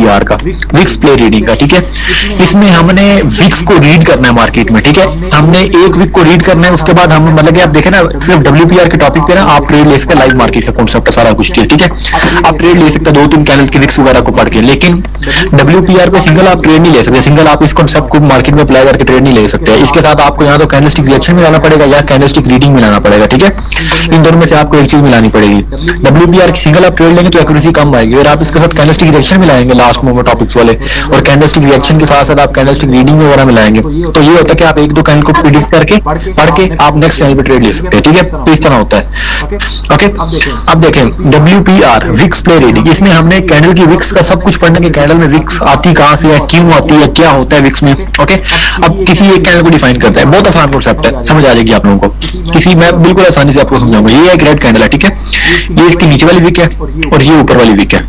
WPR का, Vicks play reading का, ठीक है। इसमें हमने विक्स को रीड करना है मार्केट में, ठीक है। हमने एक विक को रीड करना है, उसके बाद हम मतलब कि आप देखें ना, सिर्फ WPR के टॉपिक पे ना आप ट्रेड ले सकते हैं, लाइव मार्केट का कॉन्सेप्ट सारा कुछ, ठीक है। आप ट्रेड ले सकते हैं 2-3 कैंडल के विक्स वगैरह को पढ़ के, लेकिन WPR पे सिंगल आप ट्रेड नहीं ले सकते, सिंगल आप इस कॉन्सेप्ट को मार्केट में अप्लाई करके ट्रेड नहीं ले सकते। इसके साथ आपको यहाँ तो कैंडलस्टिक रिएक्शन मिलाना पड़ेगा या कैंडलस्टिक रीडिंग मिलाना पड़ेगा, ठीक है। इन दोनों में से आपको एक चीज मिलानी पड़ेगी। WPR की सिंगल आप ट्रेड लेंगे तो एक्यूरेसी कम आएगी, और आप इसके साथ कैंडलस्टिक रिएक्शन मिलाएंगे लास्ट मोमेंट टॉपिक्स वाले, और कैंडलस्टिक रिएक्शन के साथ साथ आप कैंडलस्टिक रीडिंग वगैरह मिलाएंगे, तो ये होता है कि आप एक दो कैंडल को प्रिडिक्ट करके पढ़ के आप नेक्स्ट कैंडल पे ट्रेड ले सकते हैं, ठीक है। तो इस तरह होता है, ओके। अब देखें WPR विक्स प्ले रीडिंग, इसमें हमने कैंडल की विक्स का सब कुछ पढ़ने के, कैंडल में विक्स आती कहां से है, क्यों आती है, क्या होता है विक्स में, ओके। अब किसी एक कैंडल को डिफाइन करता है, बहुत आसान कॉन्सेप्ट है, समझ आ जाएगी आप लोगों को। किसी मैं बिल्कुल आसानी से आपको समझाऊंगा। ये एक रेड कैंडल है, ठीक है, ये इसकी नीचे वाली विक है और ये ऊपर वाली विक है।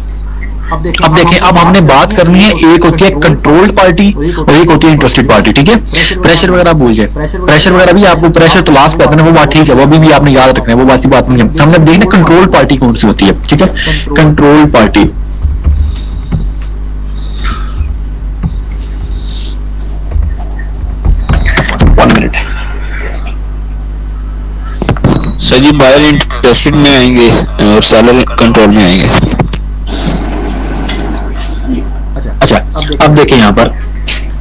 अब देखें, अब हमने बात करनी है, एक होती है कंट्रोल्ड पार्टी और एक होती है इंटरेस्टेड पार्टी, ठीक है। प्रेशर वगैरह भूल जाए, प्रेशर वगैरह भी आपको, प्रेशर तो लास्ट पे आता है ना, वो बात ठीक है, वो भी आपने याद रखना है, वो वैसी बात नहीं है। हमने देखना कंट्रोल पार्टी कौन सी होती है, ठीक है। कंट्रोल पार्टी, सर जी बायर इंटरेस्टेड में आएंगे और सेलर कंट्रोल में आएंगे। अच्छा, अब देखें यहाँ पर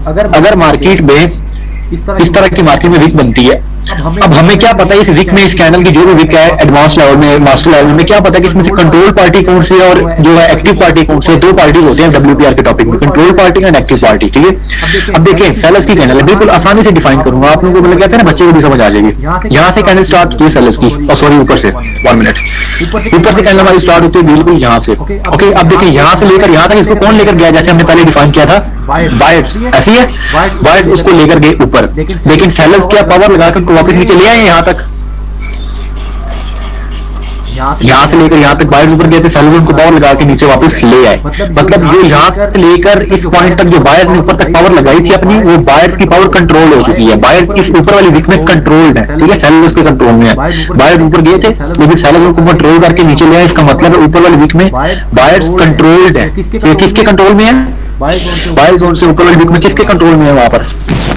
अगर मार्केट में इस तरह की मार्केट में विक बनती है, अब हमें क्या पता है इस विक में, इस कैंडल की जो भी विक है एडवांस लेवल में, मास्टर लेवल में, क्या पता है कि इसमें से कंट्रोल पार्टी कौन सी है और जो है एक्टिव पार्टी कौन सी है। दो पार्टी होते हैं WPR के टॉपिक में, control party and active party, ठीक है। अब देखिए सेलर्स की कैंडल है, बिल्कुल आसानी से डिफाइन करूंगा, आप लोगों को मतलब कहते हैं ना, बच्चे को भी समझ आ जाएगी। यहाँ से कैंडल स्टार्ट होती है सेलर्स की, सॉरी ऊपर से 1 मिनट, ऊपर से कैंडल हमारी स्टार्ट होती है बिल्कुल यहाँ से, ओके। अब देखिए यहाँ से लेकर यहाँ तक इसको कौन लेकर गया, जैसे हमने पहले डिफाइन किया था, बायर्स, ऐसी है, बायर्स उसको लेकर गए ऊपर, लेकिन सेलर्स क्या पावर लगाकर उनको वापस नीचे ले आए यहाँ तक, यहाँ से लेकर यहाँ तक बायर्स ऊपर गए थे, सेलर्स उनको पावर लगा के नीचे वापस ले आए। मतलब जो यहाँ से लेकर इस पॉइंट तक जो बायर्स ने ऊपर तक पावर लगाई थी अपनी, वो बायर्स की पावर कंट्रोल हो चुकी है। बायर्स इस ऊपर वाली विक में कंट्रोल्ड है, ठीक है, सेलर्स के कंट्रोल में है। बायर्स ऊपर गए थे लेकिन सेलर्स उनको कंट्रोल करके नीचे ले आए, इसका मतलब ऊपर वाली विक में बायर्स कंट्रोल्ड है। किसके कंट्रोल में है? बाय जोन से ऊपर वाली विक में किसके कंट्रोल में है? वहां पर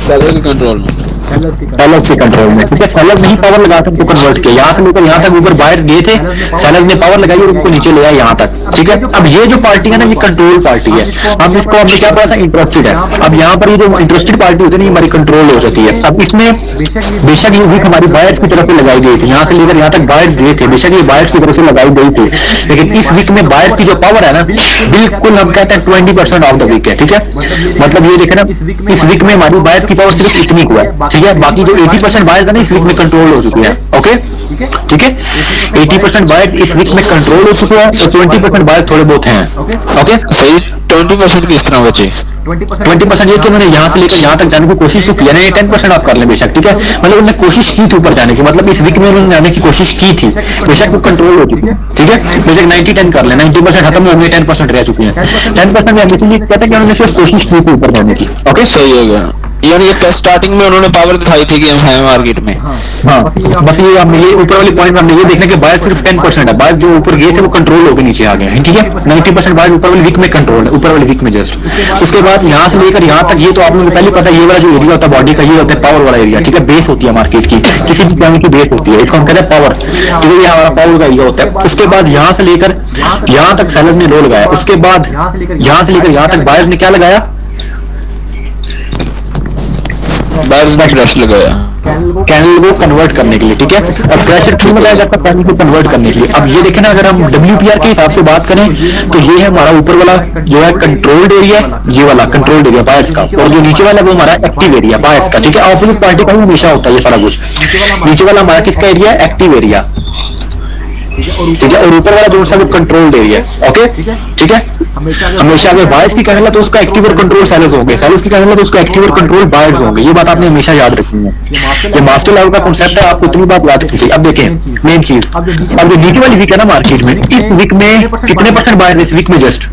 सेलर के कंट्रोल में, सेलर्स के कंट्रोल में, ठीक है। सेलर्स नहीं पावर लगाकर उनको कन्वर्ट किया, यहाँ से लेकर यहाँ तक ऊपर बायर्स गए थे, सेलर्स ने पावर लगाई और उनको नीचे ले आया यहाँ तक, ठीक है। अब ये जो पार्टी है ना, ये कंट्रोल पार्टी है। अब इसको हमने क्या पढ़ा था, इंटरेस्टेड है। अब यहाँ पर ये जो इंटरेस्टेड पार्टी होती है ना, ये हमारी कंट्रोल हो जाती है। अब इसमें बेशक ये विक हमारी बायर्स की तरफ से लगाई गई थी, यहाँ से लेकर यहाँ तक बायर्स गए थे, बेशक ये बायर्स की तरफ से लगाई गई थी, लेकिन इस विक में बायर्स की जो पावर है ना, बिल्कुल हम कहते हैं 20% ऑफ द विक है, ठीक है। मतलब ये देखे ना, इस विक में हमारी बायर्स की पावर सिर्फ इतनी को है, ठीक है। बाकी जो 80% बायर्स है ना, इस विक में कंट्रोल हो चुकी है, ओके, ठीक है। 80% बायर्स इस विक में कंट्रोल हो चुके हैं, तो 20% बायर्स थोड़े बहुत हैं, ओके। सही 20% किस तरह बचे? 20% ये कि उन्होंने यहाँ से लेकर यहाँ तक जाने की कोशिश तो किया नहीं, 10% आप कर लें बेशक, ठीक है। मतलब उन्होंने कोशिश की थी ऊपर जाने की, मतलब इस विक में उन्होंने जाने की कोशिश की थी, बेशक वो कंट्रोल हो चुकी है, ठीक है। बेशक 90-10 कर लें, 90% खत्म हो गए, 10% रह चुकी है। 10% में इसलिए कहते हैं कि उन्होंने सिर्फ कोशिश की थी ऊपर जाने की, ओके, सही हो गया। यार ये स्टार्टिंग में उन्होंने पावर दिखाई थी कि हम हैं मार्केट में, हाँ, बस ये हमने ये ऊपर वाली पॉइंट में हमने ये देखना कि बायर्स सिर्फ 10% है, बायर्स जो ऊपर गए थे वो कंट्रोल होकर नीचे आ गए हैं, ठीक है। 90% बायर्स ऊपर वाली विक में कंट्रोल है, ऊपर वाली विक में जस्ट। उसके बाद यहाँ से लेकर यहाँ तक, ये तो आप लोगों को पहले पता है, ये वाला जो एरिया होता है बॉडी का, ये होता है पावर वाला एरिया, ठीक है। बेस होती है मार्केट की, किसी भी कैंडल की बेस होती है, इसको हम कहते हैं पावर, ठीक है। ये हमारा पावर का एरिया होता है। उसके बाद यहाँ से लेकर यहाँ तक सेलर्स ने लो लगाया, उसके बाद यहाँ से लेकर यहाँ तक बायर्स ने क्या लगाया, बायर्स ने क्रश लगाया कैंडल को कन्वर्ट करने के लिए, ठीक है। और प्रेशर क्यों लगाया जाता है? कैंडल को कन्वर्ट करने के लिए। अब ये देखें ना, अगर हम WPR के हिसाब से बात करें तो ये है हमारा ऊपर वाला जो है कंट्रोल्ड एरिया, ये वाला कंट्रोल्ड एरिया बायर्स का, और जो नीचे वाला वो हमारा एक्टिव एरिया बायर्स का, ठीक है। ऑपोजिट पार्टी का ही हमेशा होता है ये सारा कुछ। नीचे वाला हमारा किसका एरिया है? एक्टिव एरिया, ठीक है। और ऊपर वाला जो सा वो कंट्रोल्ड एरिया, ओके, ठीक है। हमेशा अगर बायर्स की कहना तो उसका एक्टिव और कंट्रोल सेलर्स होंगे, सेलर्स की कहना तो उसका एक्टिव और कंट्रोल बायर्स होंगे। ये बात आपने हमेशा याद रखनी है, ये मास्टर लेवल का कॉन्सेप्ट है, आपको इतनी बात याद रखनी चाहिए। अब देखें मेन चीज, अब जो नीचे वाली वीक है ना मार्केट में, इस वीक में कितने परसेंट बायर्स इस वीक में? जस्ट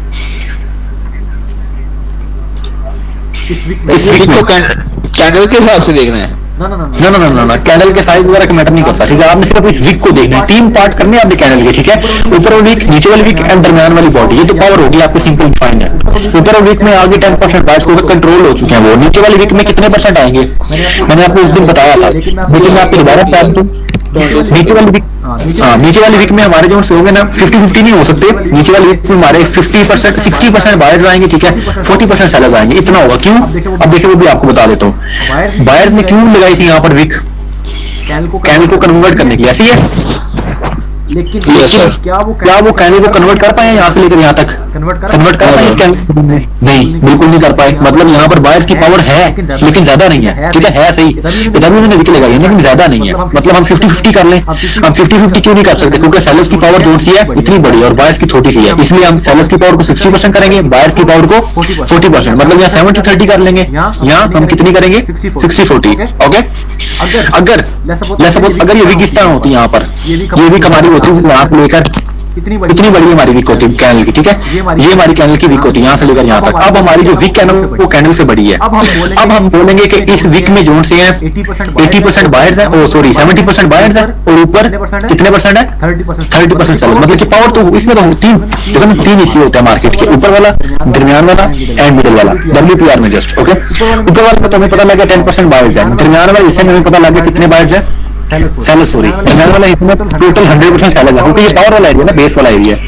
इस वीक को कैंडल के हिसाब से देखना है, ना कैंडल के साइज वगैरह का मैटर नहीं करता, ठीक है। आपने सिर्फ इस विक को देखना है, 3 पार्ट करने हैं आपने कैंडल के, ठीक है। ऊपर वाली विक, नीचे वाली विक एंड दरमियान वाली बॉडी, ये तो पावर होगी आपकी, सिंपल डिफाइंड है। ऊपर वाली विक में आगे 10% बाइट्स को कंट्रोल हो चुके हैं वो, नीचे वाली विक में कितने परसेंट आएंगे मैंने आपको उस दिन बताया था, लेकिन मैं आपको दोबारा बता दूं। नीचे वाली विक, नीचे वाली विक में हमारे जो होंगे ना 50-50 नहीं हो सकते। नीचे वाली विक में हमारे 50%, 60% बायर्स आएंगे, ठीक है, 40% सेलर्स आएंगे, इतना होगा। क्यों? अब देखिए वो भी आपको बता देता हूँ। बायर्स ने क्यों लगाई थी यहाँ पर विक, कैंडल को कन्वर्ट करने के लिए, ऐसी है। लेकिन क्या वो कैंडल को कन्वर्ट कर पाए यहाँ से लेकर यहाँ तक, कन्वर्ट कर पाए इस कैंडल? नहीं, बिल्कुल नहीं कर पाए। मतलब यहाँ पर बायर्स की पावर है लेकिन ज्यादा नहीं है, ठीक है सही, तभी उन्होंने विक लगाई है लेकिन ज्यादा नहीं है। मतलब हम 50-50 कर लें, हम 50-50 क्यों नहीं कर सकते? क्योंकि सेलर्स की पावर जो सी है इतनी बड़ी है और बायर्स की छोटी सी है, इसलिए हम सेलर्स की पावर को 60% करेंगे, बायर्स की पावर को 40%। मतलब यहाँ 70-30 कर लेंगे, यहाँ हम कितनी करेंगे 60-40। ओके, अगर ये विक इस तरह होती है यहाँ पर, ये विक हमारी होती है यहाँ से लेकर इतनी बड़ी हमारी विक होती है कैंडल की, ठीक है। ये हमारी कैंडल की विक होती है यहाँ से लेकर यहाँ तक। अब हमारी जो विक है ना वो कैंडल से बड़ी है। अब हम बोलेंगे कि इस विक में जोन से है 80% बायर्स है, ओ सॉरी 70% बायर्स है और ऊपर कितने परसेंट है 30% सेलर्स। मतलब कि पावर तो इसमें तो तीन हिस्से होते हैं मार्केट के, ऊपर वाला, दरमियान वाला एंड मिडिल वाला, WPR में जस्ट। ओके, ऊपर वाले में तो हमें पता लगा 10% बायर्स है, दरमियान वाले हिस्से में हमें पता लगा कितने बायर्स है, सेलर्स, सॉरी दरमियान वाला इसमें टोटल 100% सेलर्स है, क्योंकि ये पावर वाला एरिया ना, बेस वाला एरिया है।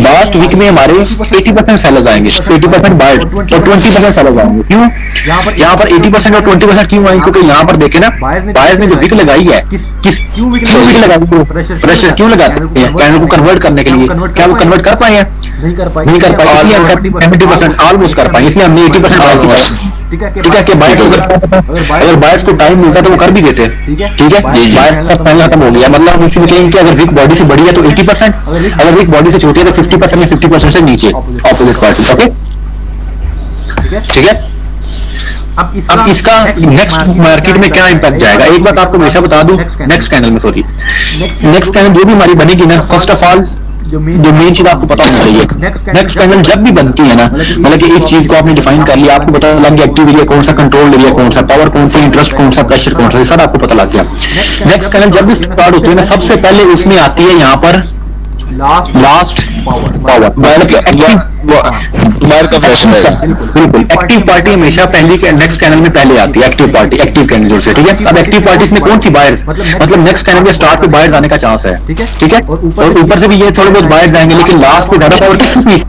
लास्ट वीक में हमारे 80% सेलर्स आएंगे, 80% बायर्स और 20% सेलर्स आएंगे। क्यों यहाँ पर 80% और 20% क्यों आएंगे? क्योंकि यहाँ पर देखे ना बायर्स ने जो विक लगाई है, क्यों विक लगाई? प्रेशर क्यों लगाते हैं? कैंडल को कन्वर्ट करने के लिए। क्या वो कन्वर्ट कर पाए हैं? नहीं कर पाए, इसलिए हम 70% ऑलमोस्ट कर पाए, इसलिए हमने 80% बायर किया, ठीक है। कि अगर बायर्स को टाइम मिलता तो वो कर भी देते, ठीक है। बायर का पहला खत्म हो गया। मतलब हम इसी में कहेंगे कि अगर विक बॉडी से बड़ी है तो 80%, अगर विक बॉडी से छोटी है तो 50% या 50% से नीचे ऑपोजिट पार्टी। ओके, ठीक है। अब इसका नेक्स्ट मार्केट में क्या इम्पैक्ट जाएगा, एक बात आपको हमेशा बता दूं, नेक्स्ट कैंडल में, सॉरी नेक्स्ट कैंडल जो भी हमारी बनेगी ना, फर्स्ट ऑफ ऑल जो मेन चीज आपको पता होनी चाहिए, नेक्स्ट कैंडल जब भी बनती है ना, मतलब कि इस चीज को आपने डिफाइन कर लिया, आपको पता लग गया एक्टिव एरिया कौन सा, कंट्रोल एरिया कौन सा, पावर कौन सी, इंटरेस्ट कौन सा, प्रेशर कौन सा, ये सब आपको पता लग गया। नेक्स्ट कैंडल जब भी स्टार्ट होती है ना, सबसे पहले उसमें आती है यहाँ पर लास्ट पावर, बायर का प्रेशर है। बिल्कुल, एक्टिव पार्टी हमेशा पहली नेक्स्ट कैंडल में पहले आती है, एक्टिव पार्टी, एक्टिव कैंडल से, ठीक है। अब एक्टिव पार्टी में कौन सी बायर्स, मतलब नेक्स्ट कैंडल के स्टार्ट पे बायर्स आने का चांस है, ठीक है। और ऊपर से भी ये थोड़े बहुत बायर्स आएंगे, लेकिन लास्ट पे ज्यादा पावर किसकी,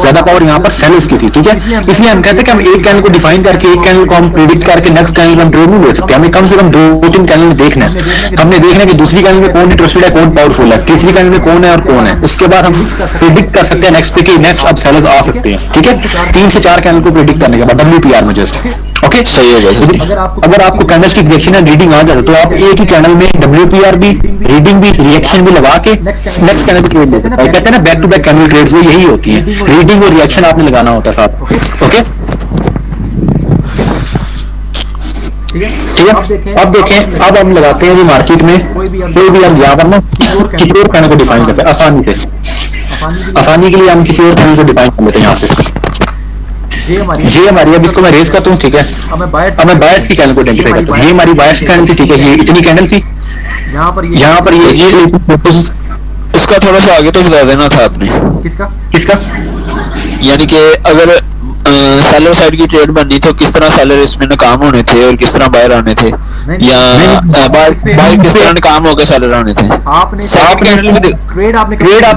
ज्यादा पावर यहाँ पर सेलर्स की थी, ठीक है। इसलिए हम कहते हैं कि हम एक कैंडल को डिफाइन करके, एक कैंडल को हम प्रेडिक्ट करके नेक्स्ट कैंडल हम ट्रेड नहीं ले सकते। हमें कम से कम 2-3 कैंडल में देखना है, हमने देखना है कि दूसरी कैंडल में कौन इंटरेस्टेड है, कौन पावरफुल है, तीसरी कैंडल में कौन है और कौन है। उसके बाद हम प्रेडिक्ट कर सकते हैं नेक्स्ट पे कि नेक्स्ट अब सेलर्स आ सकते हैं, ठीक है। 3 से 4 कैंडल को प्रेडिक्ट करने के बाद WPR में जस्ट, ओके, सही हो जाएगा। अगर आपको कैंडलस्टिक रिएक्शन एंड रीडिंग आ जाए तो आप एक ही कैंडल में WPR भी, रीडिंग भी, रिएक्शन भी लगा के नेक्स्ट कैंडल ट्रेड ले सकते हैं। कहते हैं ना back to back candle trades, वो यही होती है, रीडिंग और रिएक्शन आपने लगाना होता है साथ। ओके, ठीक है। अब देखें, अब हम लगाते हैं मार्केट में कोई भी हम यहाँ पर ना किसी और कैंडल को डिफाइन करते हैं आसानी के लिए हम किसी और कैंडल को डिफाइन कर लेते हैं यहाँ से। ये हमारी, अब इसको मैं रेज करता हूँ, ठीक है। अब मैं बायर्स की कैंडल को आइडेंटिफाई करता हूँ। ये हमारी बायर्स की कैंडल थी, ठीक है, ये इतनी कैंडल थी, यहाँ पर ये इसका थोड़ा सा आगे तो बता देना था आपने। किसका? यानी कि अगर सेलर साइड की ट्रेड बननी तो किस तरह सेलर इसमें नाकाम होने थे और किस तरह बायर आने थे, या बायर किस तरह नाकाम होकर सेलर आने थे। ट्रेड आपने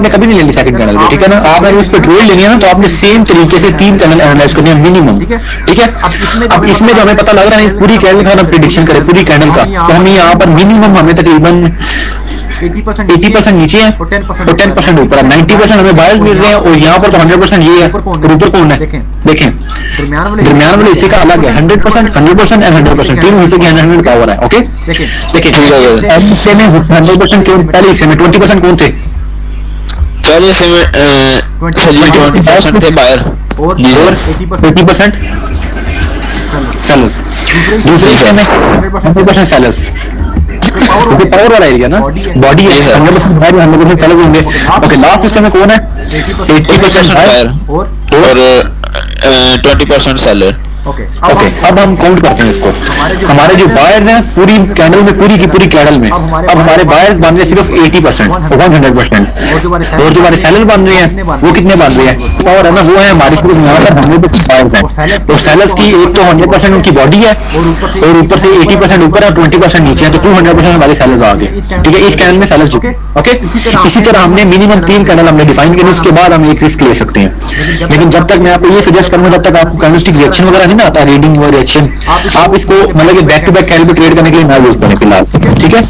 कभी नहीं लेनी सेकंड कैंडल में, ठीक है ना। आपने उस पर ट्रेड लेनी है ना, तो आपने सेम तरीके से 3 कैंडल एनालाइज करनी है मिनिमम, ठीक है। अब इसमें जो हमें पता लग रहा है, इस पूरी कैंडल का हम प्रेडिक्शन करें पूरी कैंडल का, तो हम यहाँ पर मिनिमम हमें तकरीबन 80% नीचे है और 10% ऊपर है, 90% हमें बायर्स मिल रहे हैं और यहाँ पर तो 100% ये है। और ऊपर कौन है? देखें, दरमियान वाले हिस्से का अलग है, 100%, 100% एंड 100%, तीनों हिस्से की 100% पावर है। ओके, देखिए 100% क्यों, पहले हिस्से में 20% कौन थे? पहले हिस्से में 20% थे बायर और 80% सेलर्स, दूसरे हिस्से में 100% सेलर्स, क्योंकि पावर वाला एरिया ना, बॉडी है, 100% बायर, 100% सेलर्स होंगे। ओके, लास्ट हिस्से में कौन है? 80% बायर और 20% सेलर। ओके, अब हम काउंट करते हैं इसको। हमारे जो बायर्स हैं पूरी कैंडल में, पूरी की पूरी कैंडल में अब हमारे बायर्स बन रहे हैं सिर्फ 80%, 100%, और जो हमारे सेलर बन रहे हैं वो कितने बन रहे हैं, और है ना वो है हमारी सिर्फ यहाँ पर 100% बायर्स हैं। तो सेलर्स की एक तो 100% उनकी बॉडी है, और ऊपर से 80% ऊपर है, 20% नीचे है, तो 200% हमारे सेलर्स आ गए। ठीक है, इस कैंडल में सेलर्स झुके। ओके, इसी तरह हमने मिनिमम 3 कैंडल हमने डिफाइन किए, उसके बाद हम एक रिस्क ले सकते हैं। लेकिन जब तक मैं आपको ये सजेस्ट करूंगा, जब तक आपको कैंडलस्टिक रिएक्शन वगैरह नहीं ना आता, रीडिंग और रिएक्शन, आप इसको मतलब कि बैक टू बैक कैंडल पे ट्रेड करने के लिए ना यूज करें फिलहाल। ठीक है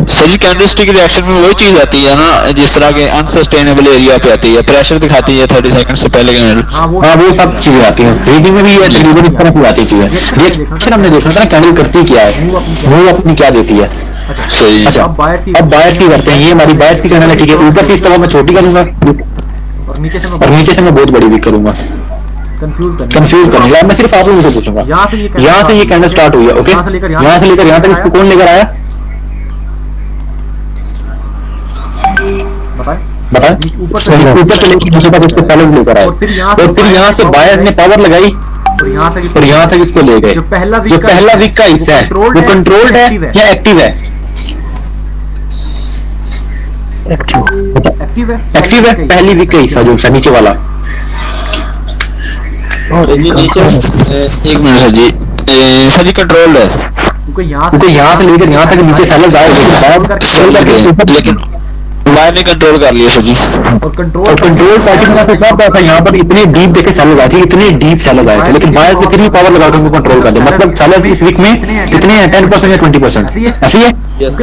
सर जी, कैंडलस्टिक रिएक्शन में वही चीज आती है ना, जिस तरह के अनसस्टेनेबल एरिया पे आती है, प्रेशर दिखाती है 30 सेकंड से पहले कैंडल। हाँ, वो सब चीजें आती हैं, रीडिंग में भी है तकरीबन इस तरह की आती चीजें। रिएक्शन हमने देखना था ना कैंडल करती क्या है, वो अपनी क्या देती है। अच्छा, अब बायर्स की करते हैं, ये हमारी बायर्स की कैंडल है। ठीक है, ऊपर से इस तरह मैं छोटी करूंगा और नीचे से मैं बहुत बड़ी वीक करूंगा, कंफ्यूज करने के। मैं सिर्फ आप लोगों से पूछूंगा, यहाँ से ये कैंडल स्टार्ट हुई है। ओके, यहाँ से लेकर यहाँ तक इसको कौन लेकर आया, बताएं। ऊपर से लेकर नीचे तक इसको सेलर्स लेकर आए, और फिर यहाँ से बायर्स ने पावर लगाई और यहाँ तक इसको ले गए। जो पहला वीक का हिस्सा है वो कंट्रोल्ड है या एक्टिव है? एक्टिव है, पहली वीक का हिस्सा जो नीचे वाला। एक मिनट सर जी, कंट्रोल्ड है, क्योंकि यहाँ से लेकर यहाँ तक नीचे सेलर्स आए, लेकिन बायर ने कंट्रोल कर लिया सर जी। और कंट्रोल पार्टी में क्या था, यहाँ पर इतने डीप देखे सेलर्स आए थे, इतने डीप सेलर्स आए थे, लेकिन बायर ने फिर भी पावर लगा के उनको कंट्रोल कर दिया। मतलब सेलर्स इस वीक में कितने हैं, 10% या 20%, ऐसी है।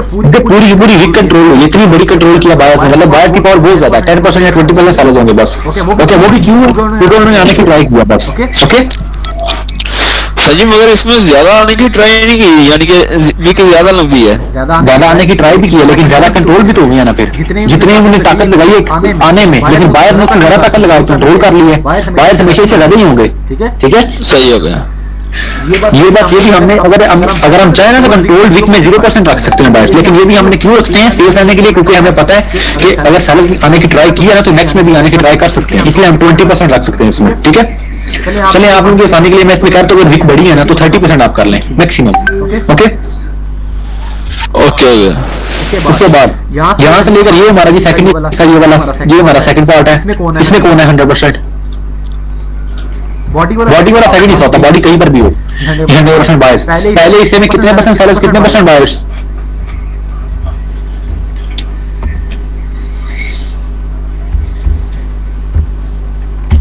पूरी वीक कंट्रोल हुई, इतनी बड़ी कंट्रोल किया बायर ने, मतलब बायर की पावर बहुत ज्यादा, 10% या 20% सेलर्स होंगे बस। ओके, वो भी क्यों, क्योंकि उन्होंने आने की ट्राई किया बस। ओके सर जी, मगर इसमें ज्यादा आने की ट्राई नहीं की, यानी कि वीक ज्यादा लंबी है, ज्यादा आने की ट्राई भी की है, लेकिन ज्यादा कंट्रोल भी तो हो गया ना। फिर जितने उन्होंने ताकत लगाई है आने में, लेकिन बायर ने उससे ज्यादा ताकत लगाई, कंट्रोल कर ली है। बायर हमेशा इससे ज्यादा ही होंगे। ठीक है, सही हो गया। ये बात ये भी हमने, अगर हम चाहें ना तो कंट्रोल वीक में 0% रख सकते हैं बायर्स, लेकिन ये भी हमने क्यों रखते हैं, सेफ रहने के लिए, क्योंकि हमें पता है कि अगर सेलर्स आने की ट्राई की है ना तो नेक्स्ट में भी आने की ट्राई कर सकते हैं, इसलिए हम 20% रख सकते हैं इसमें। ठीक है, चलिए आप लोगों की आसानी के लिए मैं इसमें कहता हूँ अगर वीक बड़ी है ना तो 30% आप कर लें मैक्सिमम। ओके, उसके बाद यहाँ से लेकर ये हमारा जी सेकंड हिस्सा, ये हमारा सेकंड पार्ट है। इसमें कौन है 100%? बॉडी वाला सेकंड हिस्सा होता है, बॉडी कहीं पर भी हो 100% बायर्स। पहले हिस्से में कितने परसेंट सेलर्स, कितने परसेंट बायर्स?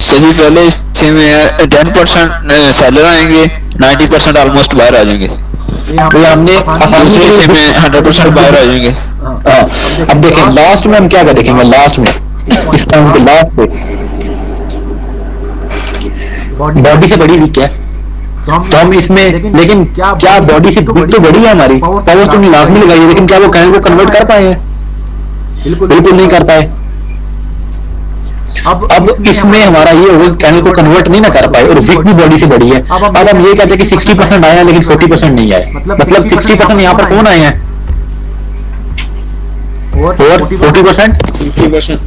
सही, पहले हिस्से में 10% सेलर आएंगे, 90% ऑलमोस्ट बाहर आ जाएंगे। तो हमने दूसरे हिस्से में 100% बाहर आ जाएंगे। अब देखें लास्ट में हम क्या कर देखेंगे, लास्ट में इस टाइम के लास्ट पे बॉडी से बड़ी वीक है, तो हम इसमें, लेकिन क्या बॉडी से वीक तो बड़ी है हमारी, पावर तो लाजमी लगाई है, लेकिन क्या वो कैंडल को कन्वर्ट कर पाए हैं? बिल्कुल नहीं कर पाए। अब इसमें हमारा ये होगा कैंडल को कन्वर्ट नहीं ना कर पाए, और वीक भी बॉडी से बड़ी है। अब हम ये कहते हैं कि 60% आए हैं लेकिन 40% नहीं आए, मतलब 60% यहाँ पर कौन आए हैं, और 40% 60%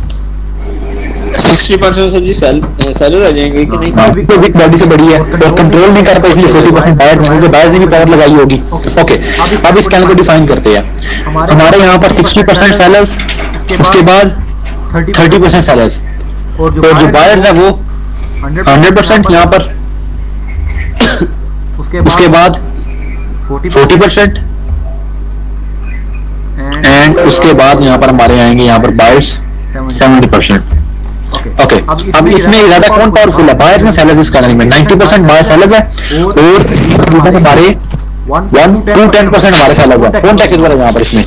सर जी सेलर आ जाएंगे कि नहीं? तो वीक बॉडी से बड़ी है और कंट्रोल नहीं कर पाए, इसलिए 40% बायर ने, क्योंकि बायर ने भी पावर लगाई होगी। ओके, अब इस कैंडल को डिफाइन करते हैं। हमारे यहाँ पर 60% सेलर्स, उसके बाद 30% सेलर्स, और जो बायर्स है वो 100% यहाँ पर, उसके बाद 40% एंड उसके बाद यहाँ पर हमारे आएंगे यहाँ पर बायर्स 70%। ओके, अब इसमें ज्यादा कौन पावरफुल है, बायर्स या सेलर्स? इस कैंडल में 90% बायर सेलर्स है और हमारे 1 to 10% हमारे सेलर्स है। कौन ताकतवर है यहाँ पर इसमें?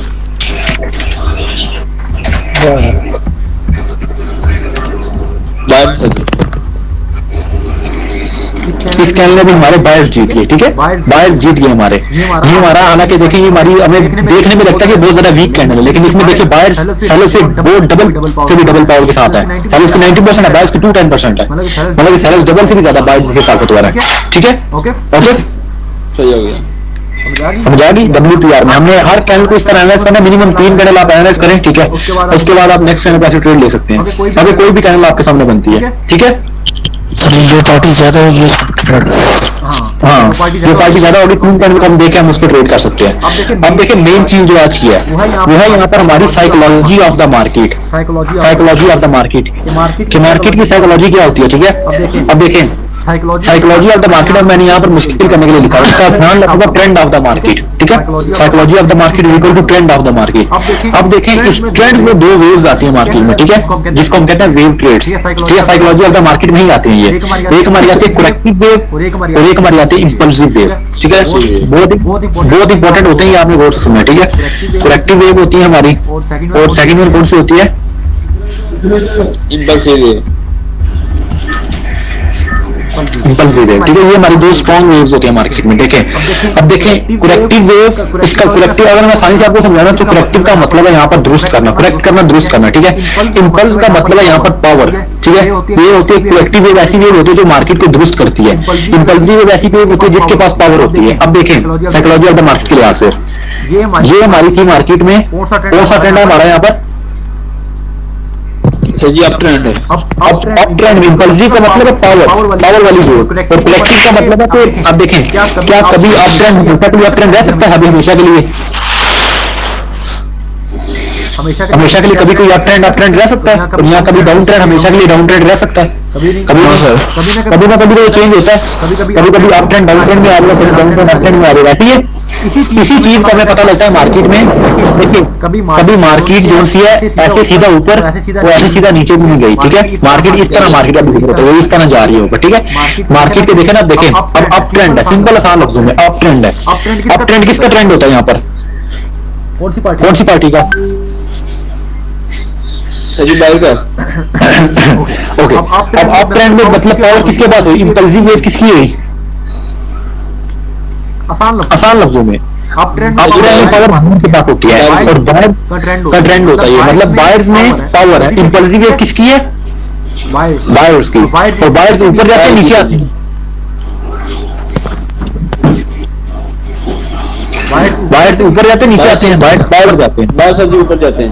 इस कैंडल में भी हमारे बायर्स जीत गए। ठीक है, बायर्स जीत गए हमारे। ये हमारा, हालांकि देखिए ये हमारी, हमें देखने में लगता है कि बहुत ज्यादा वीक कैंडल है, लेकिन इसमें देखिए बायर्स सेलर्स से बहुत डबल से भी डबल पावर के साथ है। सेलर्स की 90% है, बायर्स की 10% है, मतलब सेलर्स डबल से भी ज्यादा बायर्स के ताकतवर है। ठीक है, ओके, सही हो गया, समझ आ गई। WPR में हमने हर कैंडल को इस तरह एनालाइज करना है, मिनिमम 3 कैंडल आप एनालाइज करें। ठीक है, उसके बाद आप नेक्स्ट कैंडल पे ट्रेड ले सकते हैं। अभी कोई भी कैंडल आपके सामने बनती है। ठीक है, सर ये पार्टी ज्यादा होगी। हाँ, जो पार्टी ज्यादा होगी 3 ट्रेंड हम देखे हम उस पर ट्रेड कर सकते हैं। अब देखिए मेन चीज जो आज की है वो है यहाँ पर हमारी psychology of the market. Psychology of the market कि मार्केट की साइकोलॉजी क्या होती है, ठीक है। अब देखें साइकोलॉजी ऑफ द मार्केट, और मैंने यहाँ पर मुश्किल करने के लिए लिखा है, इसका ध्यान रखूंगा ट्रेंड ऑफ द मार्केट, ठीक है। Psychology of the market is equal to trend of the market. अब देखें इस ट्रेंड्स में 2 वेव्स आती है मार्केट में, ठीक है, जिसको हम कहते हैं वेव ट्रेड्स, ठीक है। साइकोलॉजी ऑफ द मार्केट में ही आते हैं ये। एक हमारी आती है करेक्टिव वेव और एक हमारी आती है इंपल्सिव वेव, ठीक है। बहुत इंपॉर्टेंट होते हैं ये, आपने गौर से सुनना है, ठीक है। करेक्टिव वेव होती है हमारी, और सेकंड वन कौन सी होती है? Impulsive wave. इंपल्सिव वेव, ठीक है। ये हमारी 2 स्ट्रॉन्ग वेव्स होती है मार्केट में, देखें। अब देखें करेक्टिव वेव, इसका करेक्टिव अगर मैं आसानी से आपको समझाना तो करेक्टिव का मतलब है यहाँ पर दुरुस्त करना, करेक्ट करना, दुरुस्त करना, ठीक है। इंपल्स का मतलब है यहाँ पर पावर, ठीक है। ये होती है करेक्टिव वेव, ऐसी वेव होती है जो मार्केट को दुरुस्त करती है। इंपल्सिव वेव ऐसी वेव होती है जिसके पास पावर होती है। अब देखें साइकोलॉजी ऑफ द मार्केट के लिहाज से ये हमारी थी मार्केट में कौन सा ट्रेंड है हमारा यहाँ पर? सर जी अप ट्रेंड है। Up trend. इंपल्सिव का मतलब है पावर वाली वेव, और करेक्टिव का मतलब है कि अब देखें क्या कभी अप ट्रेंड हमेशा के लिए अप ट्रेंड रह सकता है? अभी हमेशा के लिए हमेशा के लिए कभी कोई अप ट्रेंड रह सकता है, और यहाँ कभी डाउन ट्रेंड हमेशा के लिए डाउन ट्रेंड रह सकता है? कभी ना कभी तो चेंज होता है, कभी कभी अप ट्रेंड डाउन ट्रेंड में आ रहा है, डाउन ट्रेंड अप ट्रेंड में आ रहा है, ठीक है। इसी चीज का हमें पता लगता है मार्केट में। देखिए कभी मार्केट जो सी है ऐसे सीधा ऊपर वो ऐसे सीधा नीचे भी नहीं गई, ठीक है। मार्केट इस तरह मार्केट अभी इस तरह जा रही है ऊपर, ठीक है। मार्केट के देखे ना, देखें अब अप ट्रेंड है, सिंपल आसान लफ्जों में अप ट्रेंड है। अप ट्रेंड किसका ट्रेंड होता है यहाँ पर? कौन सी पार्टी का? सजी बायर का। ओके, अब अप ट्रेंड में मतलब पावर किसके पास हुई? इंपल्सिव वेव किसकी हुई? आसान लफ्जों में अप ट्रेंड में पावर बायर के पास होती है, और बायर का ट्रेंड होता है, मतलब बायर्स में पावर है। इंपल्सिव वेव किसकी है? बायर्स की, और बायर्स ऊपर जाते हैं नीचे आते हैं। बायर ऊपर जाते हैं नीचे आते हैं, बायर जाते हैं, बायर सर जी ऊपर जाते हैं,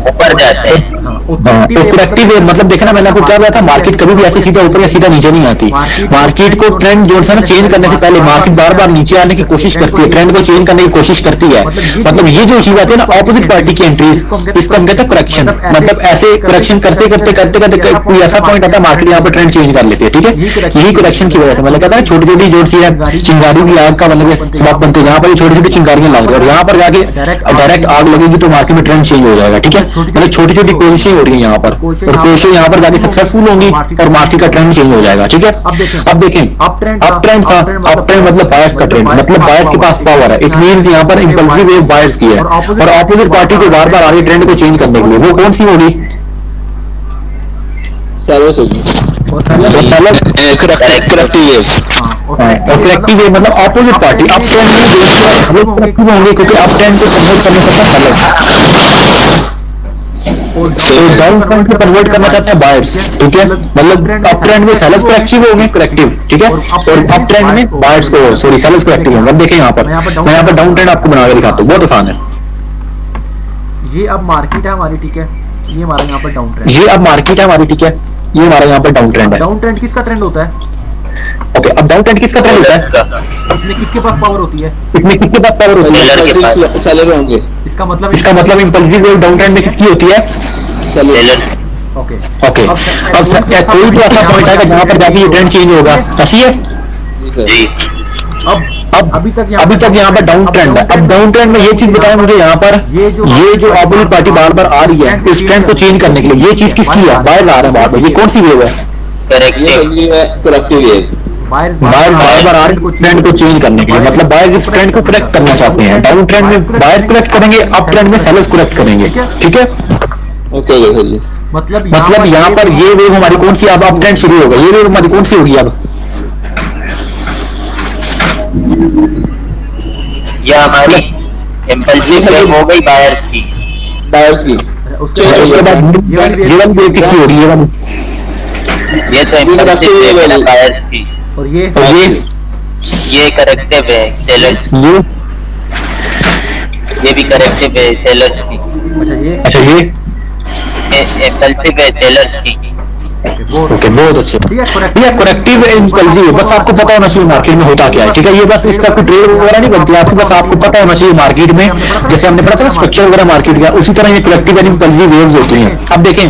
करेक्टिव वेव मतलब देखना मैंने आपको क्या बताया था, मार्केट कभी भी ऐसे सीधा ऊपर या सीधा नीचे नहीं आती। मार्केट को ट्रेंड जो है ना चेंज करने से पहले मार्केट बार बार नीचे आने की कोशिश करती है, ट्रेंड को चेंज करने की कोशिश करती है। मतलब ये जो चीज आती है ना ऑपोजिट पार्टी की एंट्रीज, इसको हम कहते हैं करेक्शन। मतलब ऐसे करेक्शन करते करते कोई ऐसा पॉइंट आता है मार्केट यहाँ पर ट्रेंड चेंज कर लेती है, ठीक है। यही करेक्शन की वजह से मतलब कहता है छोटी छोटी जो सी है चिंगारी भी आग का मतलब सबक बनते हैं, यहाँ पर छोटी छोटी चिंगारियां लग रही है, और यहाँ पर जाके डायरेक्ट आग लगेगी तो मार्केट में ट्रेंड चेंज हो जाएगा, ठीक है। मतलब छोटी छोटी कोशिशें हो रही है यहाँ पर, और कोशिशें यहाँ पर जाके सक्सेसफुल होंगी और मार्केट का ट्रेंड चेंज हो जाएगा, ठीक है। अब देखें अप ट्रेंड था, अप ट्रेंड मतलब बायर्स का ट्रेंड, मतलब बायर्स के पास पावर है। इट मींस यहाँ पर इंपल्सिव वेव बायर्स की है, और ऑपोजिट पार्टी को बार बार आ रही है ट्रेंड को चेंज करने के लिए, वो कौन सी होगी? करेक्टिव वेव मतलब ऑपोजिट पार्टी। अप ट्रेंड में करेक्टिव होंगे क्योंकि अप ट्रेंड को कन्वर्ट करने का डाउन ट्रेंड को कन्वर्ट करना चाहते हैं बायर्स, ठीक है। मतलब अप ट्रेंड में सेलर्स करेक्टिव होंगे, करेक्टिव, ठीक है, और अप ट्रेंड में बायर्स को सॉरी सेलर्स करेक्टिव होंगे। अब देखें यहाँ पर मैं यहाँ पर डाउन ट्रेंड आपको बना के दिखाता हूँ, बहुत आसान है। ये अब मार्केट है हमारी, ठीक है। ये हमारा यहाँ पर डाउन ट्रेंड, ये अब मार्केट है हमारी, ठीक है। ये हमारा यहाँ पर डाउन ट्रेंड है। डाउन ट्रेंड किसका ट्रेंड होता है? ओके, अब डाउन ट्रेंड किसका ट्रेंड होता है? इसमें किसके पास पावर होती है? इसमें किसके पास पावर होती है? सेलर होंगे। इसका मतलब इंपल्सिव वेव डाउन ट्रेंड में किसकी होती है? ओके ओके, अब कोई भी ऐसा पॉइंट आएगा जहाँ पर जाके ये ट्रेंड चेंज होगा, ऐसी है। अब अभी तक यहाँ पर डाउन ट्रेंड है। अब डाउन ट्रेंड में ये चीज बताएं मुझे यहाँ पर, ये जो ऑपोजिट पार्टी बार बार आ रही है इस ट्रेंड को चेंज करने के लिए, ये चीज किसकी है? बायर आ रहे हैं बार बार, ये कौन सी वेव है? Corrective wave. बायर बार बार आ रहे हैं ट्रेंड को चेंज करने के लिए, मतलब बायर इस ट्रेंड को करेक्ट करना चाहते हैं। डाउन ट्रेंड में बायर्स करेक्ट करेंगे, अप ट्रेंड में सेलर्स करेक्ट करेंगे, ठीक है। ओके जी, मतलब यहाँ पर ये वेव हमारी कौन सी? अब अप ट्रेंड शुरू होगा, ये वेव हमारी कौन सी होगी? अब ये हमारी इंपल्सिव वेव हो गई बायर्स की। उसके बाद ये वाली वेव किसकी हो रही है? ये तो इंपल्सिव वेव है बायर्स की, और ये करेक्टिव है सेलर्स की। ये भी करेक्टिव है सेलर्स की। अच्छा ये इंपल्सिव है सेलर्स की। ओके, बहुत अच्छे। ये करेक्टिव इम्पल्सिव है, बस आपको पता होना चाहिए मार्केट में होता क्या है, ठीक है। ये बस इसका कोई ट्रेड वगैरह नहीं बनती आपको, बस आपको पता होना चाहिए मार्केट में, जैसे हमने पढ़ा था ना स्ट्रक्चर वगैरह मार्केट का, उसी तरह ये करेक्टिव एंड इम्पल्सिव वेव्स होती हैं। अब देखें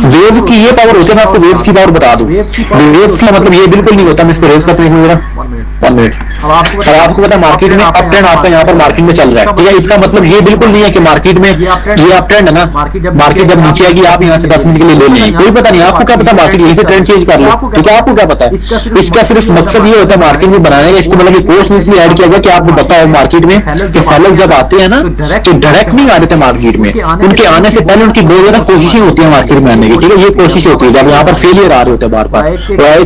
वेव की ये पावर होती है, मैं आपको वेव्स की पावर बता दूं। वेव्स का मतलब ये बिल्कुल नहीं होता, मैं इसको रेज करते हैं 1 मिनट। अब आपको पता है मार्केट में अप ट्रेंड आपका यहाँ पर मार्केट में चल रहा है, ठीक है। इसका मतलब ये बिल्कुल नहीं है कि मार्केट में ये अप ट्रेंड है ना, मार्केट जब नीचे आएगी आप यहाँ से 10 मिनट के लिए ले लें, कोई पता नहीं आपको क्या पता मार्केट यहीं से ट्रेंड चेंज कर लो, ठीक है। आपको क्या पता है, इसका सिर्फ मकसद ये होता है मार्केट में बनाने का, इसको मतलब ये कोर्स में इसलिए ऐड किया गया कि आपको पता है मार्केट में कि सेलर्स जब आते हैं ना तो डायरेक्ट नहीं आ रहे थे मार्केट में, उनके आने से पहले उनकी बहुत ज्यादा कोशिशें होती है मार्केट में आने की, ठीक है। ये कोशिश होती है जब यहाँ पर फेलियर आ रहे होते हैं बार बार,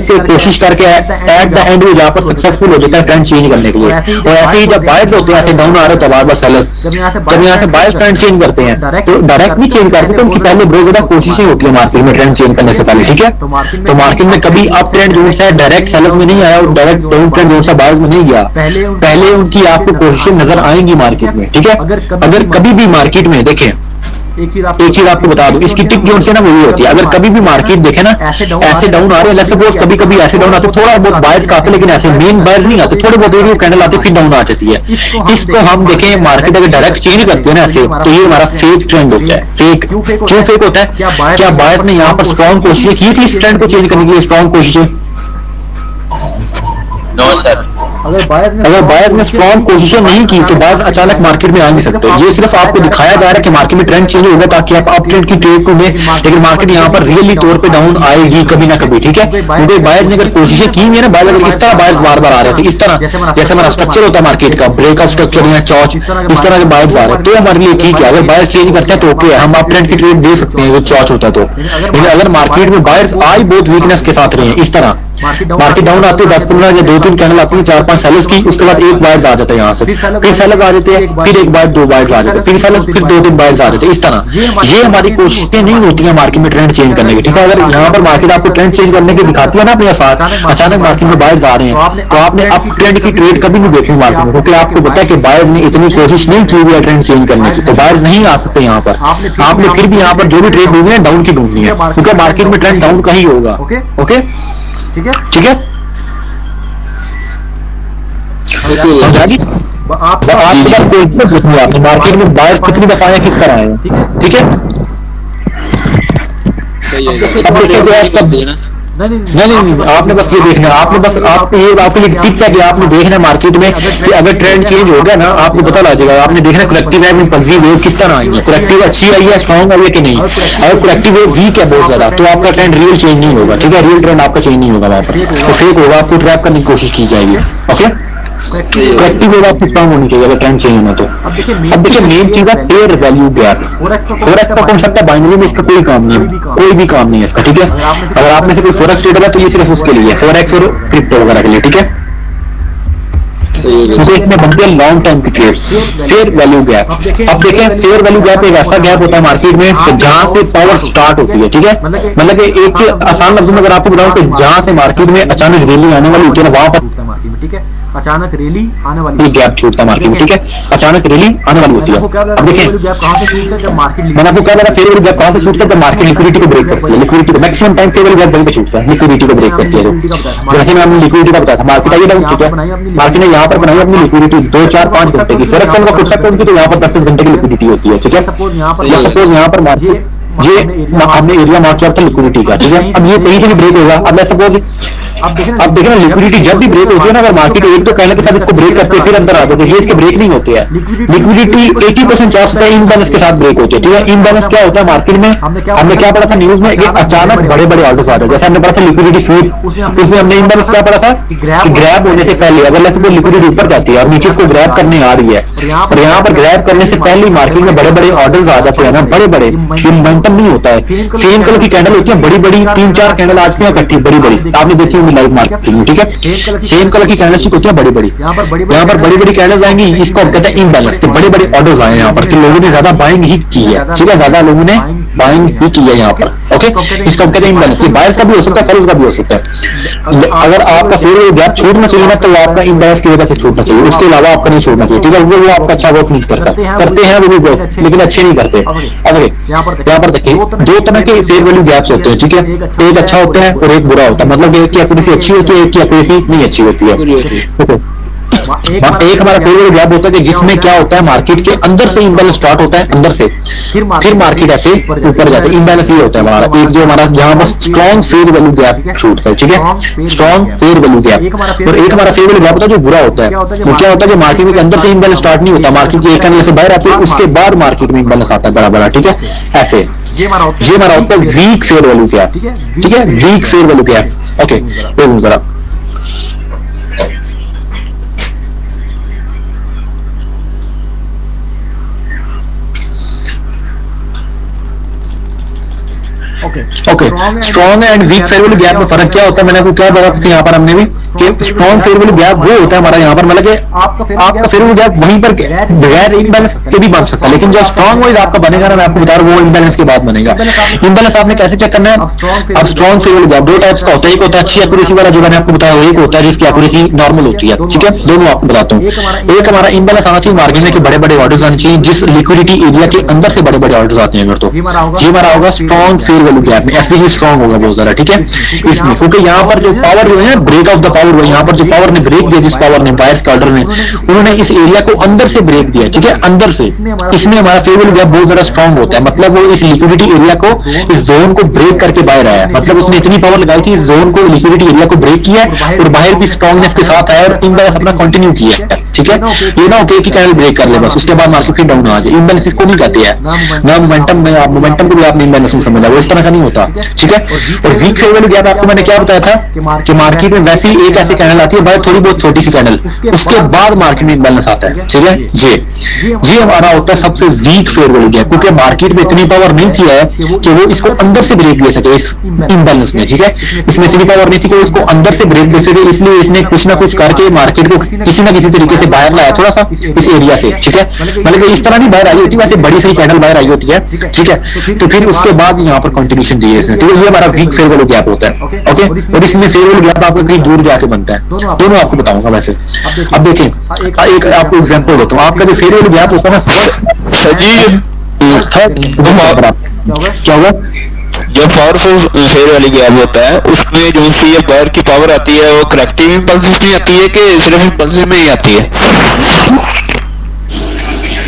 तो कोशिश करके एट द एंड वो यहाँ पर सक्सेसफुल हो जाता है ट्रेंड चेंज करने के लिए। और ऐसे ही जब बायर्स होते हैं ऐसे डाउन आ रहे होते हैं बार बार सेलर्स, जब यहाँ से बायर्स ट्रेंड चेंज करते हैं तो डायरेक्ट नहीं चेंज करते, तो उनकी पहले बहुत ज्यादा कोशिशें होती है मार्केट में ट्रेंड चेंज करने से पहले, ठीक है। तो मार्केट में कभी अप ट्रेंड जोन से डायरेक्ट सेलर्स में नहीं आया और डायरेक्ट डाउन ट्रेंड जोन से बायर्स में नहीं गया, पहले उनकी आपको कोशिशें नजर आएंगी मार्केट में, ठीक है। अगर कभी भी मार्केट में देखें एक चीज आपको बता दूं, इसकी टिक जोन से ना वही होती है, अगर कभी भी मार्केट देखे ना ऐसे डाउन आ रहे हैं, सपोज कभी कभी ऐसे डाउन आते थोड़ा बहुत बायर्स आते, लेकिन ऐसे मेन बायर्स नहीं आते, थोड़े बहुत एरिया कैंडल आते फिर डाउन आ जाती है। इसको हम देखें मार्केट अगर डायरेक्ट चेंज करती है ना ऐसे, तो ये हमारा फेक ट्रेंड होता है। फेक क्यों फेक होता है, क्या बायर्स ने यहाँ पर स्ट्रॉन्ग कोशिशें की थी इस ट्रेंड को चेंज करने के लिए, स्ट्रॉन्ग कोशिशें? नो सर, अगर बायर्स ने स्ट्रॉन्ग कोशिशें नहीं की तो बायर्स अचानक मार्केट में आ नहीं सकते। ये सिर्फ आपको दिखाया जा रहा है कि मार्केट में ट्रेंड चेंज होगा ताकि आप अप ट्रेंड की ट्रेड को लें, लेकिन मार्केट यहाँ पर रियली तौर पे डाउन आएगी कभी ना कभी, ठीक है। क्योंकि बायर्स ने अगर कोशिशें की है ना, बायर्स अगर इस तरह बायर्स बार बार आ रहे थे, इस तरह जैसे हमारा स्ट्रक्चर होता है मार्केट का, ब्रेकआउट स्ट्रक्चर या चॉच, इस तरह के बायर्स आ रहे हैं तो हमारे लिए ठीक है। अगर बायर्स चेंज करते हैं तो ओके, हम अप ट्रेंड की ट्रेड दे सकते हैं अगर चॉच होता है तो। लेकिन अगर मार्केट में बायर्स आई बहुत वीकनेस के साथ रहे हैं, इस तरह मार्केट डाउन आती है 10-15 या 2-3 कैंडल आती है 4-5 सेलर्स की, उसके बाद एक बायर्स आ जाता है यहाँ से, फिर सेलर्स आ जाते हैं, फिर एक बार 2 बायर्स आ जाते हैं, फिर सेलर्स, फिर 2-3 बायर्स आ जाते हैं, इस तरह। ये हमारी कोशिशें नहीं होती है मार्केट में ट्रेंड चेंज करने की, ठीक है। अगर यहाँ पर मार्केट आपको ट्रेंड चेंज करने की दिखाती है ना अपने साथ, अचानक मार्केट में बायर्स आ रहे हैं तो आपने अप ट्रेंड की ट्रेड कभी नहीं देखी मार्केट में, क्योंकि आपको पता है कि बायर्स ने इतनी कोशिश नहीं की हुई है ट्रेंड चेंज करने की, तो बायर्स नहीं आ सकते यहाँ पर। आपने फिर भी यहाँ पर जो भी ट्रेड ढूंढनी है डाउन की ढूंढनी है, क्योंकि मार्केट में ट्रेंड डाउन का ही होगा। ओके, ठीक है। आपके पास कोई पूछनी आपने मार्केट में बायर्स कितनी दफा आए, किस तरह आए, ठीक है। अब देखिए नहीं, आपने बस ये देखना, आपने बस आपको ये आपके लिए टिप्स है कि आपने देखना मार्केट में कि अगर ट्रेंड चेंज हो गया ना आपको पता लग जाएगा। आपने देखना करेक्टिव एंड इम्पल्सिव वेव किस तरह आई है, करेक्टिव अच्छी आई है, स्ट्रॉन्ग आई है कि नहीं। अगर करेक्टिव वेव वीक है बहुत ज्यादा तो आपका ट्रेंड रियल चेंज नहीं होगा, ठीक है। रियल ट्रेंड आपका चेंज नहीं होगा, वहां पर तो फेक होगा, आपको ट्रैप करने की कोशिश की जाएगी। ओके, करेक्टिव वेव आपकी स्ट्रॉन्ग होनी चाहिए अगर ट्रेंड चेंज होना तो। अब देखिए मेन चीज है फेयर वैल्यू गैप। फोरेक्स का कॉन्सेप्ट है, बाइनरी में इसका कोई काम नहीं है, कोई भी काम नहीं है इसका, ठीक है। अगर आप में से कोई फोरेक्स ट्रेडर है तो ये सिर्फ उसके लिए, फोरेक्स और क्रिप्टो वगैरह के लिए, ठीक है। इसमें बनते हैं लॉन्ग टर्म की ट्रेड, फेयर वैल्यू गैप। अब देखें फेयर वैल्यू गैप एक ऐसा गैप होता है मार्केट में जहां से पावर स्टार्ट होती है, ठीक है। मतलब कि एक आसान लफ्ज़ों में अगर आपको बताऊं तो जहां से मार्केट में अचानक रैली आने वाली होती है ना, वहां पर मार्केट में, ठीक है, अचानक रैली आने वाली, गैप छूटता मार्केट में, ठीक है। अचानक रैली आने वाली होती है। अब देखिए मैंने आपको क्या लगा फेयर वैल्यू गैप कहां से छूटता है, जब मार्केट लिक्विडिटी को ब्रेक करती है। लिक्विडिटी को maximum time fair value gap वहीं पे छूटता है, लिक्विडिटी को ब्रेक करती है। जैसे मैंने लिक्विडिटी का बताया था, मार्केट आई डाउन, ठीक है। मार्केट ने यहाँ पर बनाई अपनी लिक्विडिटी 2, 4, 5 घंटे की। फोरेक्स का पूछ सकते हैं तो यहाँ पर 10-10 घंटे की लिक्विडिटी होती है, ठीक है। सपोज यहाँ पर मार्केट ये हमने एरिया मार्क किया था लिक्विडिटी का, ठीक है। अब ये कहीं से भी ब्रेक होगा। अब सपोज अब देखना लिक्विडिटी जब भी ब्रेक होती है ना, अगर मार्केट एक तो कहने के साथ इसको ब्रेक करते हैं फिर अंदर आ जाते हैं, ये इसके ब्रेक नहीं होते हैं। लिक्विडिटी 80% चांस होता है इनबैलेंस के साथ ब्रेक होती है, ठीक है। इनबैलेंस क्या होता है मार्केट में, हमने क्या पढ़ा था न्यूज में कि अचानक बड़े बड़े ऑर्डर्स आ जाते हैं। जैसे हमने पढ़ा था लिक्विडिटी स्वीप, उसमें हमने इनबैलेंस क्या पढ़ा था कि ग्रैब होने से पहले अगर सपोज लिक्विडिटी ऊपर जाती है और नीचे इसको ग्रैब करने आ रही है और यहाँ पर ग्रैब करने से पहले मार्केट में बड़े बड़े ऑर्डर्स आ जाते हैं ना, बड़े बड़े, मोमेंटम नहीं होता है। सेम कलर की कैंडल होती है बड़ी बड़ी, 3-4 कैंडल आज की इकट्ठी बड़ी बड़ी, आपने देखी होंगी है लाइव मार्केट में, ठीक है। सेम कलर की कैंडलस्टिक होती है बड़ी बड़ी, यहाँ पर बड़ी बड़ी कैंडल्स आएंगी, इसको हम कहते हैं इम्बैलेंस। तो बड़े बड़े ऑर्डर्स आए यहाँ पर कि लोगों ने ज्यादा बाइंग ही की है, ठीक है, ज्यादा लोगों ने बाइंग ही की है यहाँ पर, ओके। इसको हम कहते हैं इम्बैलेंस। बायर्स का भी हो सकता है, सेलर्स का भी हो सकता है। अगर आपका फेयर गैप छूटना चाहिए ना, तो आपका इम्बैलेंस की वजह से छूटना चाहिए, उसके अलावा आपका नहीं छोड़ना चाहिए, ठीक है। वो आपका अच्छा वर्क नहीं करता, करते हैं वो भी वर्क, लेकिन अच्छे नहीं करते। अब यहाँ पर देखिए दो तरह के फेयर वैल्यू गैप्स होते हैं, ठीक है। एक अच्छा होता है और एक बुरा होता है, मतलब एक की एक्यूरेसी अच्छी होती है, एक की एक्यूरेसी नहीं अच्छी होती है। एक हमारा फेयर वैल्यू गैप होता है कि जिसमें क्या होता है, मार्केट के अंदर से इम्बैलेंस स्टार्ट होता है, अंदर से फिर मार्केट ऐसे ऊपर जाता है। इम्बैलेंस ये होता है हमारा एक जो हमारा जहां पर स्ट्रॉन्ग फेयर वैल्यू गैप छूटता है, ठीक है, स्ट्रॉन्ग फेयर वैल्यू गैप। और एक हमारा फेयर वैल्यू गैप होता है जो बुरा होता है। वो क्या होता है कि मार्केट के अंदर से इम्बैलेंस स्टार्ट नहीं होता, मार्केट की एक कैंडल से बाहर आती है, उसके बाद मार्केट में इम्बैलेंस आता है बड़ा बड़ा, ठीक है। ऐसे ये हमारा होता है वीक फेयर वैल्यू गैप, ठीक है, weak fair value gap, okay. देखो जरा okay, strong and weak fair value gap में फर्क क्या होता है, मैंने आपको क्या बताया यहाँ पर हमने भी कि स्ट्रॉन्ग फेयर वैल्यू गैप वो होता है हमारा यहाँ पर, मतलब कि आपका फेयर वैल्यू गैप वहीं पर बगैर इम्बैलेंस के भी बन सकता है, लेकिन जो स्ट्रॉन्ग वाइज आपका बनेगा ना, मैं आपको बता रहा हूँ वो इम्बैलेंस के बाद बनेगा। इम्बैलेंस आपने कैसे चेक करना है? अब स्ट्रॉन्ग फेयर वैल्यू गैप दो टाइप्स का होता है, एक होता है अच्छी एक्यूरेसी वाला जो मैंने आपको बताया, एक होता है जिसकी एक्यूरेसी नॉर्मल होती है, ठीक है। दोनों आपको बताता हूँ। एक हमारा इम्बैलेंस आना चाहिए मार्केट में कि बड़े बड़े ऑर्डर्स आने चाहिए, जिस लिक्विडिटी एरिया के अंदर से बड़े बड़े ऑर्डर्स आते हैं अगर, तो ये हमारा होगा स्ट्रॉन्ग फेयर वैल्यू गैप में, एफवीजी स्ट्रॉन्ग होगा बहुत ज्यादा, ठीक है इसमें, क्योंकि यहाँ पर जो पावर जो है ब्रेक ऑफ द पावर हुआ, यहाँ पर जो पावर ने ब्रेक दिया, जिस पावर ने बायर्स के ऑर्डर ने, उन्होंने इस एरिया को अंदर से ब्रेक दिया, ठीक है, अंदर से। इसमें हमारा फेयर वैल्यू गैप बहुत ज्यादा स्ट्रॉन्ग होता है, मतलब वो इस लिक्विडिटी एरिया को, इस जोन को ब्रेक करके बाहर आया, मतलब उसने इतनी पावर लगाई थी, इस जोन को, लिक्विडिटी एरिया को ब्रेक किया और बाहर भी स्ट्रॉन्गनेस के साथ आया और इम्बैलेंस अपना कंटिन्यू किया, ठीक है। ये ना ओके कि कैंडल ब्रेक कर ले बस, उसके बाद मार्केट फिर डाउन आ जाए, इम्बैलेंस इसको नहीं कहते हैं ना। मोमेंटम में आप मोमेंटम को भी आपने इम्बैलेंस में समझा, वो इस तरह का नहीं होता, ठीक है। और वीक फेयर वैल्यू गैप आपको मैंने क्या बताया था कि मार्केट में वैसे ही एक ऐसी कैंडल आती है, भाई थोड़ी बहुत छोटी सी कैंडल, उसके बाद मार्केट में इम्बैलेंस आता है, ठीक है। ये हमारा होता है सबसे वीक फेयर वैल्यू गैप, क्योंकि मार्केट में इतनी पावर नहीं थी है कि वो इसको अंदर से ब्रेक दे सके इस इम्बैलेंस में, ठीक है। इसमें इतनी पावर नहीं थी कि वो इसको अंदर से ब्रेक दे सके, इसलिए इसने कुछ ना कुछ करके मार्केट को किसी ना किसी तरीके से बाहर लाया, थोड़ा सा इस एरिया से, ठीक है। मतलब इस तरह नहीं बाहर आई होती, वैसे बड़ी सी कैंडल बाहर आई होती है, ठीक है। तो फिर उसके बाद यहाँ पर कंटिन्यूशन दी है इसने, ठीक है। ये हमारा वीक फेयर वैल्यू गैप होता है, ओके। और इसमें फेयर वैल्यू गैप आपको कहीं दूर जाके बनता है, दोनों आपको बताऊंगा वैसे। अब देखें एक आपको एग्जांपल देता हूँ, आपका जो फेयर वैल्यू गैप होता है ना सर जी, क्या होगा जो पावरफुल फेयर वैल्यू गैप होता है उसमें जो सी ये बायर की पावर आती है वो करेक्टिव इंपल्सिव में आती है कि सिर्फ इंपल्सिव में ही आती है?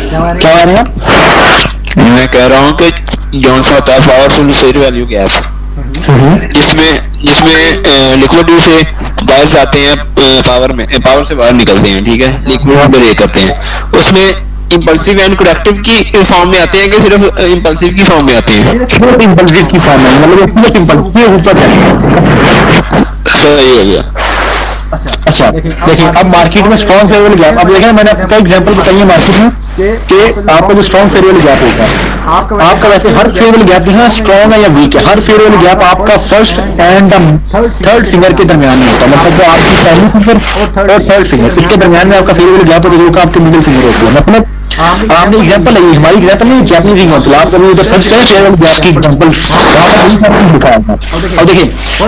क्या कह रहे हैं? मैं कह रहा हूँ कि जो सा होता है पावरफुल फेयर वैल्यू गैप, जिसमें लिक्विडिटी से बाहर आते हैं, पावर से बाहर निकलते हैं, ठीक है, लिक्विड ब्रेक करते हैं, उसमें इंपल्सिव एंड करेक्टिव की फॉर्म में आते हैं कि सिर्फ इंपल्सिव की फॉर्म में आते हैं? इंपल्सिव की फॉर्म में, मतलब सही हो गया। अच्छा देखिए अब मार्केट में स्ट्रॉन्ग फेयर वैल्यू गैप, अब देखें मैंने आपको एग्जांपल बताइए मार्केट में कि आपका जो स्ट्रॉन्ग फेयर वैल्यू गैप होगा, आपका वैसे हर फेयर वैल्यू गैप जो है स्ट्रॉन्ग है या वीक है, हर फेयर वैल्यू गैप आपका फर्स्ट एंड थर्ड फिंगर के दरमियान में होता है, मतलब जो आपकी पहली फिंगर और थर्ड फिंगर इसके दरमियान में आपका फेयर वैल्यू गैप होता है, जो आपकी मिडिल फिंगर होती है। मतलब आपने एग्जांपल लगी, हमारी एग्जांपल नहीं, जापानीज एग्जांपल, आप कभी उधर सर्च करें फेयर वैल्यू गैप की एग्जांपल, वहां पर यही सब दिखाया था। और देखिए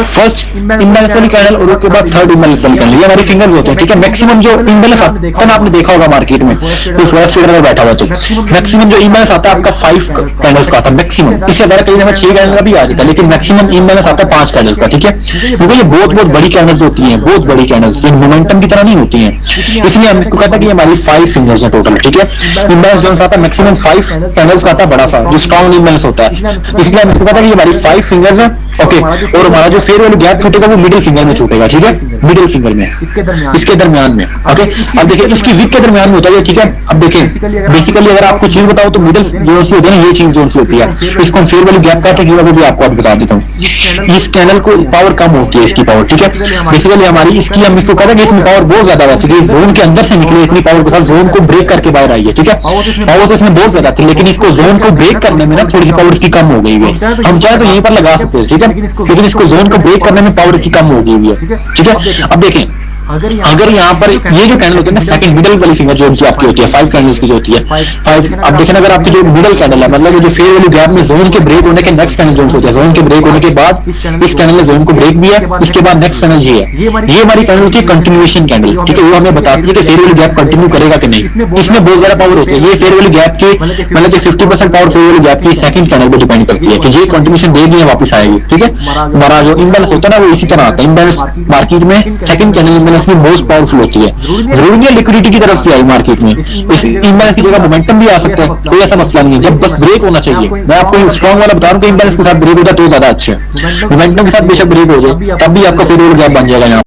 फर्स्ट इम्बैलेंस वाली कैंडल और उसके बाद थर्ड इम्बैलेंस वाली कैंडल, ये हमारी फिंगर्स होते हैं, ठीक है। मैक्सिमम जो इम्बैलेंस आता है आपने देखा होगा मार्केट में, तो फॉरेक्स ट्रेडर में बैठा हुआ, तो मैक्सिमम जो इम्बैलेंस आता है आपका 5 कैंडल्स का आता है मैक्सिमम, इससे ज्यादा कई दफा 6 कैंडल का भी आ जाता है, लेकिन मैक्सिमम इम्बैलेंस आता है 5 कैंडल्स का, ठीक है। क्योंकि ये बहुत बड़ी कैंडल्स होती हैं, बहुत बड़ी कैंडल्स, ये मोमेंटम की तरह नहीं होती हैं, इसलिए हम इसको कहते हैं कि हमारी 5 फिंगर्स है टोटल, ठीक है। इम्बैलेंस जो आता है मैक्सिमम 5 कैंडल्स का आता है, बड़ा सा जो स्ट्रॉन्ग इम्बैलेंस होता है, इसलिए हम इसको कहते हैं कि ये हमारी 5 फिंगर्स है, ओके। और हमारा जो फेयर वैल्यू गैप छूटेगा वो मिडिल फिंगर में छूटेगा, ठीक है, मिडिल फिंगर में, इसके दरमियान में, ओके। अब देखिए इसकी वीक के दरमियान में होता है, ठीक है। अब देखिए बेसिकली अगर आपको चीज बताओ तो मिडिल जोन की होती है ना, ये चीज जोन की होती है, इसको हम फेयर वैल्यू गैप कहते हैं, वो भी आपको आज बता देता हूँ। इस कैंडल को पावर कम होती है, इसकी पावर, ठीक है। बेसिकली हमारी इसकी हम इसको कहते हैं कि इसमें पावर बहुत ज्यादा है, जोन के अंदर से निकले इतनी पावर के साथ जोन को ब्रेक करके बाहर आई है, ठीक है। पावर तो इसमें बहुत ज्यादा थी, लेकिन इसको जोन को ब्रेक करने में ना थोड़ी सी पावर इसकी कम हो गई है, हम चाहे तो यहीं पर लगा सकते हैं, ठीक है। लेकिन इसको जोन को ब्रेक करने में पावर इसकी कम हो गई है, ठीक है। अब देखें अगर यहाँ पर ये जो कैंडल होती है ना सेकंड मिडल वाली फिंगर जो आपकी होती है 5 कैंडल्स की जो होती है 5, अब देखें अगर आपकी जो मिडल कैंडल है मतलब जो फेयर वैल्यू गैप में जोन के ब्रेक होने के नेक्स्ट कैंडल जोन होती है, जोन के ब्रेक होने के बाद इस कैंडल ने जोन को ब्रेक दिया, उसके बाद नेक्स्ट कैंडल ये है, ये हमारी कैंडल की कंटिन्यूएशन कैंडल, ठीक है। वो हमें बताती है कि फेयर वैल्यू गैप कंटिन्यू करेगा कि नहीं, इसमें बहुत ज्यादा पावर होती है। ये फेयर वैल्यू गैप की मतलब कि 50% पावर फेयर वैल्यू गैप की सेकंड कैंडल पर डिपेंड करती है कि ये कंटिन्यूएशन देगी या वापस आएगी, ठीक है। हमारा जो इम्बैलेंस होता है ना वो इसी तरह आता है। इम्बैलेंस मार्केट में सेकंड कैंडल इम्बैलेंस की मोस्ट पावरफुल होती है, जरूरी नहीं लिक्विडिटी की तरफ से आई मार्केट में, इस इम्बैलेंस की जगह मोमेंटम भी आ सकता है, कोई ऐसा मसला नहीं है। जब बस ब्रेक होना चाहिए, मैं आपको स्ट्रॉन्ग वाला बता रहा हूँ कि इम्बैलेंस के साथ ब्रेक होता है तो ज्यादा अच्छा है। मोमेंटम के साथ बेशक ब्रेक हो जाए तब भी आपका फेयर वैल्यू गैप बन जाएगा यहाँ